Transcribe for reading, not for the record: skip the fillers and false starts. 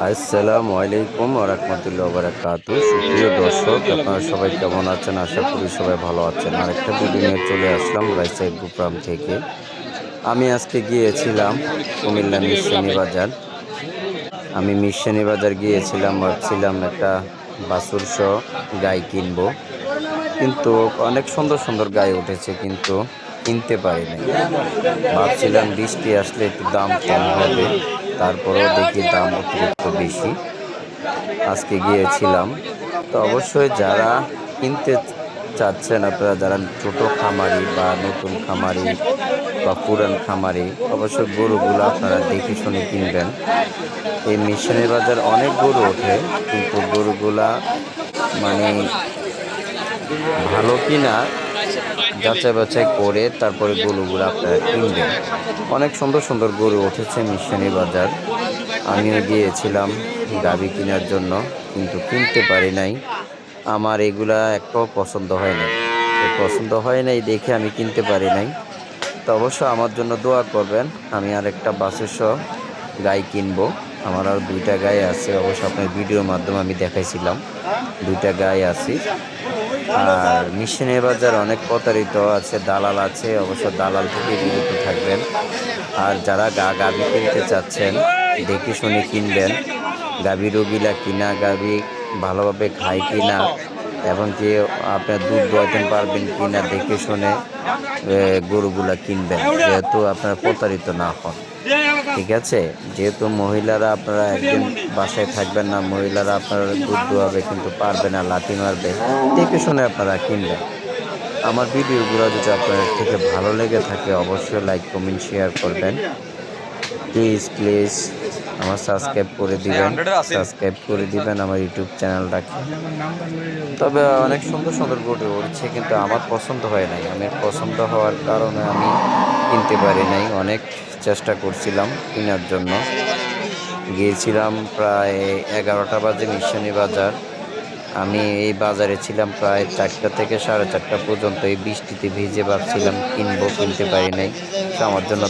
আসসালামু আলাইকুম ওয়া রাহমাতুল্লাহি ওয়া বারাকাতুহু। সুপ্রিয় দর্শক, আপনারা সবাই কেমন আছেন? আশা করি সবাই ভালো আছেন। আরেকটা ভিডিও নিয়ে চলে আসলাম রাজশাহী গুপ্রাম থেকে। আমি আজকে গিয়েছিলাম কুমিল্লা মিরসেনি বাজার। আমি মিরসেনি বাজার গিয়েছিলাম, ভাবছিলাম একটা বাছুর সহ গাই কিনবো, কিন্তু অনেক সুন্দর সুন্দর গাই উঠেছে, কিন্তু কিনতে পারি নাই। ভাবছিলাম বৃষ্টি আসলে একটু দাম কম হবে, তারপরেও দেখি দাম অতিরিক্ত বেশি। আজকে গিয়েছিলাম। তো অবশ্যই যারা কিনতে চাচ্ছেন, আপনারা যারা ছোট খামারি বা নতুন খামারি বা পুরান খামারি, অবশ্যই গরুগুলো আপনারা দেখে শুনে কিনবেন। এই মিশনের বাজার অনেক গরু ওঠে, কিন্তু গরুগুলা মানে ভালো কিনা যাচাই বাছাই করে তারপরে গরুগুলো আপনারা কিনবেন। অনেক সুন্দর সুন্দর গরু উঠেছে মিশনী বাজার। আমিও গিয়েছিলাম গাভী কেনার জন্য, কিন্তু কিনতে পারি নাই। আমার এগুলা একটাও পছন্দ হয় নাই। পছন্দ হয় নাই দেখে আমি কিনতে পারি নাই। তো অবশ্য আমার জন্য দোয়া করবেন। আমি আরেকটা বাছুর সহ গাই কিনবো। আমার আর দুইটা গাই আছে, অবশ্য আপনার ভিডিওর মাধ্যমে আমি দেখাইছিলাম দুইটা গাই আছে। আর মিশনের বাজার অনেক প্রতারিত আছে, দালাল আছে, অবশ্য দালাল থেকে বিরত থাকবেন। আর যারা গাভী কিনতে চাচ্ছেন, দেখে শুনে কিনবেন। গাভী রোগীলা কিনা, গাভী ভালোভাবে খায় কিনা, এবং কি আপনার দুধ দোয়াতে পারবেন কিনা দেখে শুনে গরুগুলা কিনবেন, যেহেতু আপনারা প্রতারিত না হন। ঠিক আছে? যেহেতু মহিলারা, আপনারা একদিন বাসায় থাকবেন না, মহিলারা আপনারা দুধ দোয়াবে কিন্তু পারবে না, লাথি মারবে, দেখে শুনে আপনারা কিনবেন। আমার ভিডিওগুলো যদি আপনাদের থেকে ভালো লেগে থাকে, অবশ্যই লাইক কমেন্ট শেয়ার করবেন। প্লিজ প্লিজ আমার সাবস্ক্রাইব করে দিবেন, আমার ইউটিউব চ্যানেলটাকে। তবে অনেক সুন্দর সুন্দর গরু উঠছে, কিন্তু আমার পছন্দ হয় নাই। আমি পছন্দ হওয়ার কারণে আমি কিনতে পারি নাই। অনেক চেষ্টা করছিলাম কেনার জন্য। গিয়েছিলাম প্রায় 11টা বাজে মিশনী বাজার। আমি এই বাজারে ছিলাম প্রায় 4টা থেকে 4:30 পর্যন্ত। এই বৃষ্টিতে ভিজে ভাবছিলাম কিনবো, কিনতে পারি নাই। তো আমার জন্য